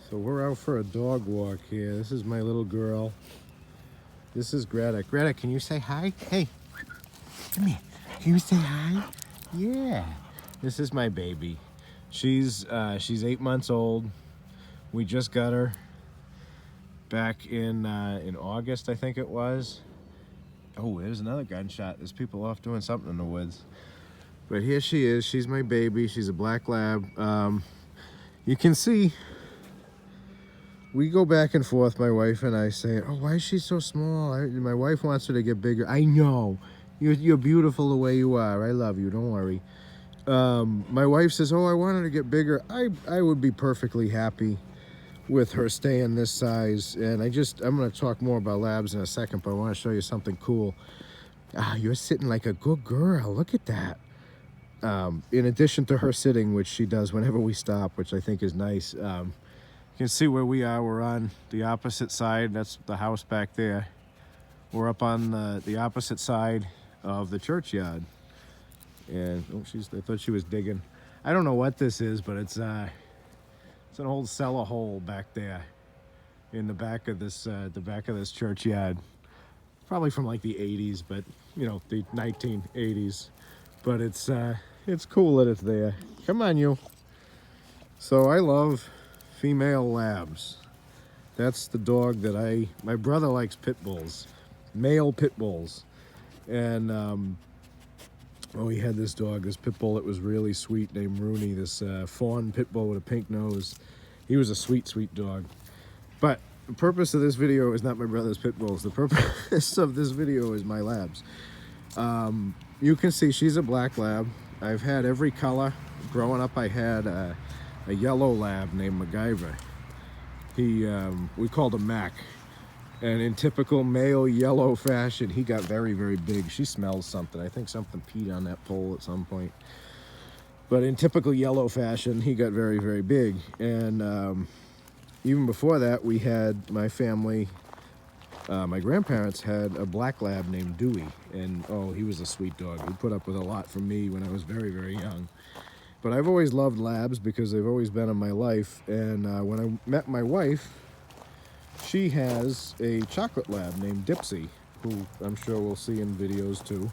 So we're out for a dog walk here. This is my little girl. This is Greta. Greta, can you say hi? Hey, come here. Can you say hi? Yeah. This is my baby. She's 8 months old. We just got her back in August, I think it was. Oh, there's another gunshot. There's people off doing something in the woods. But here she is. She's my baby. She's a black lab. You can see we go back and forth, my wife and I, saying, oh, why is she so small? My wife wants her to get bigger. I know. You're beautiful the way you are. I love you. Don't worry. My wife says, oh, I want her to get bigger. I would be perfectly happy with her staying this size. And I'm going to talk more about labs in a second, but I want to show you something cool. You're sitting like a good girl. Look at that. In addition to her sitting, which she does whenever we stop, which I think is nice. You can see where we are. We're on the opposite side. That's the house back there. We're up on the opposite side of the churchyard. And I thought she was digging. I don't know what this is, but it's an old cellar hole back there in the back of this churchyard. Probably from like the 80s, but the 1980s. But it's cool that it's there. Come on, you. So I love female labs. That's the dog that my brother likes pit bulls, male pit bulls. And he had this dog, this pit bull that was really sweet named Rooney, this fawn pit bull with a pink nose. He was a sweet, sweet dog. But the purpose of this video is not my brother's pit bulls. The purpose of this video is my labs. You can see she's a black lab. I've had every color. Growing up, I had a yellow lab named MacGyver. We called him Mac. And in typical male yellow fashion, he got very, very big. She smells something. I think something peed on that pole at some point. But in typical yellow fashion, he got very, very big. And even before that, we had my family, my grandparents had a black lab named Dewey. And he was a sweet dog. He put up with a lot from me when I was very, very young. But I've always loved labs because they've always been in my life. And when I met my wife, she has a chocolate lab named Dipsy, who I'm sure we'll see in videos too.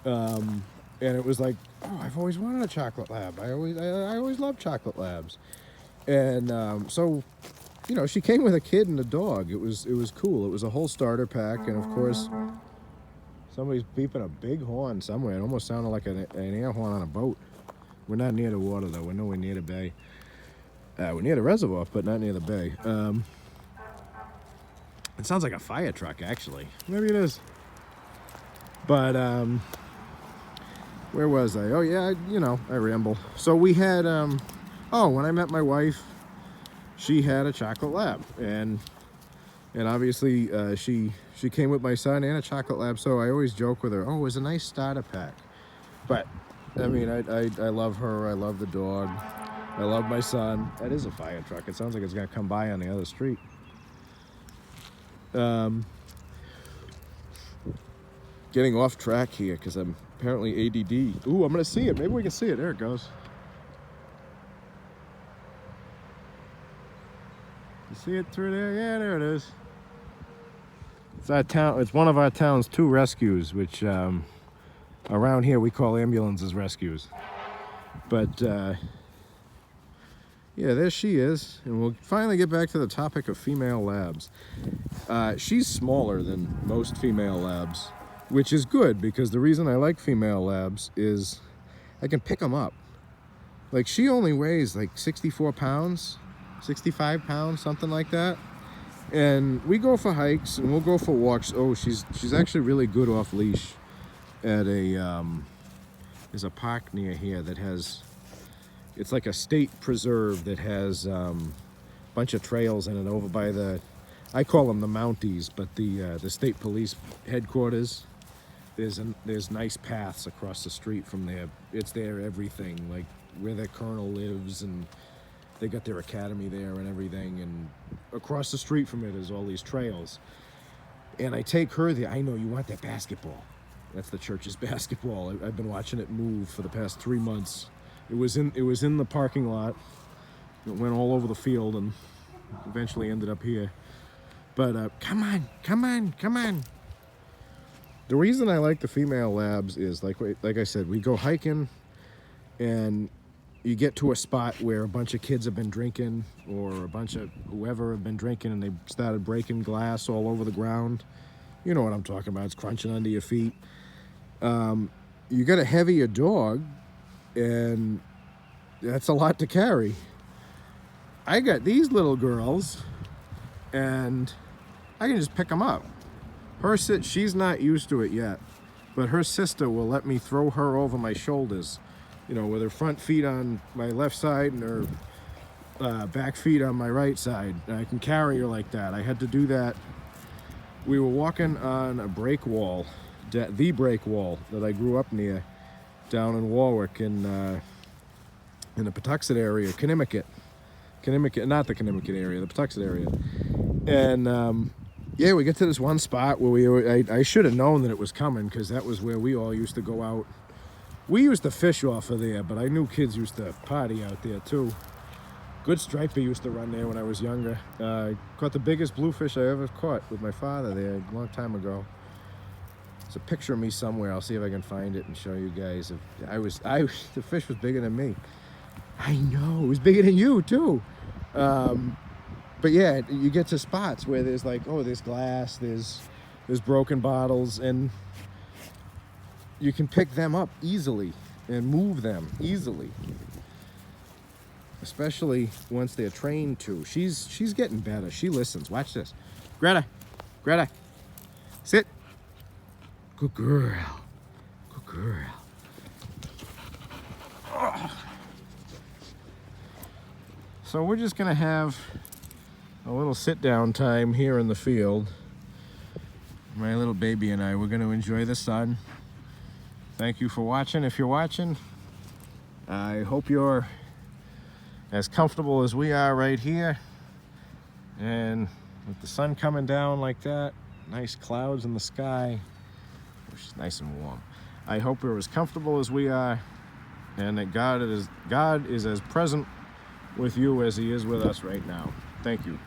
And it was like, I've always wanted a chocolate lab. I always loved chocolate labs. And so, she came with a kid and a dog. It was cool. It was a whole starter pack, and of course, somebody's beeping a big horn somewhere. It almost sounded like an air horn on a boat. We're not near the water though. We're nowhere near the bay. We're near the reservoir, but not near the bay. It sounds like a fire truck, actually. Maybe it is. But where was I? Oh yeah, I ramble. So we had when I met my wife, she had a chocolate lab, and obviously she came with my son and a chocolate lab. So I always joke with her, it was a nice starter pack. But I mean, I love her. I love the dog. I love my son. That is a fire truck. It sounds like it's gonna come by on the other street. Getting off track here because I'm apparently ADD. Ooh, I'm gonna see it. Maybe we can see it. There it goes. You see it through there? Yeah, there it is. It's our town. It's one of our town's 2 rescues, which around here we call ambulances rescues. But yeah, there she is. And we'll finally get back to the topic of female labs. She's smaller than most female labs, which is good because the reason I like female labs is I can pick them up. Like, she only weighs like 64 pounds, 65 pounds, something like that. And we go for hikes and we'll go for walks. She's actually really good off leash at there's a park near here that has, it's like a state preserve that has a bunch of trails in it over by I call them the Mounties, but the state police headquarters. There's nice paths across the street from there. It's their everything, like where their colonel lives, and they got their academy there and everything. And across the street from it is all these trails. And I take her there. I know you want that basketball. That's the church's basketball. I've been watching it move for the past 3 months. It was in the parking lot. It went all over the field, and eventually ended up here. But come on, come on, come on. The reason I like the female labs is, like I said, we go hiking and you get to a spot where a bunch of kids have been drinking, or a bunch of whoever have been drinking, and they started breaking glass all over the ground. You know what I'm talking about. It's crunching under your feet. You got to heavy your dog, and that's a lot to carry. I got these little girls, and I can just pick them up. She's not used to it yet, but her sister will let me throw her over my shoulders, you know, with her front feet on my left side and her back feet on my right side. And I can carry her like that. I had to do that. We were walking on a break wall, the break wall that I grew up near down in Warwick in the Patuxent area, Conimicut, not the Conimicut area, the Patuxent area. And yeah, we get to this one spot where I should have known that it was coming, because that was where we all used to go out. We used to fish off of there, but I knew kids used to party out there too. Good striper used to run there when I was younger. Caught the biggest bluefish I ever caught with my father there a long time ago. There's a picture of me somewhere. I'll see if I can find it and show you guys. The fish was bigger than me. I know, it was bigger than you too. But yeah, you get to spots where there's like, oh, there's glass, there's broken bottles, and you can pick them up easily and move them easily. Especially once they're trained to. She's getting better. She listens. Watch this. Greta, sit. Good girl. Good girl. So we're just gonna have a little sit-down time here in the field. My little baby and I, we're gonna enjoy the sun. Thank you for watching. If you're watching, I hope you're as comfortable as we are right here. And with the sun coming down like that, nice clouds in the sky, which is nice and warm. I hope you're as comfortable as we are, and that God is as present with you as he is with us right now. Thank you.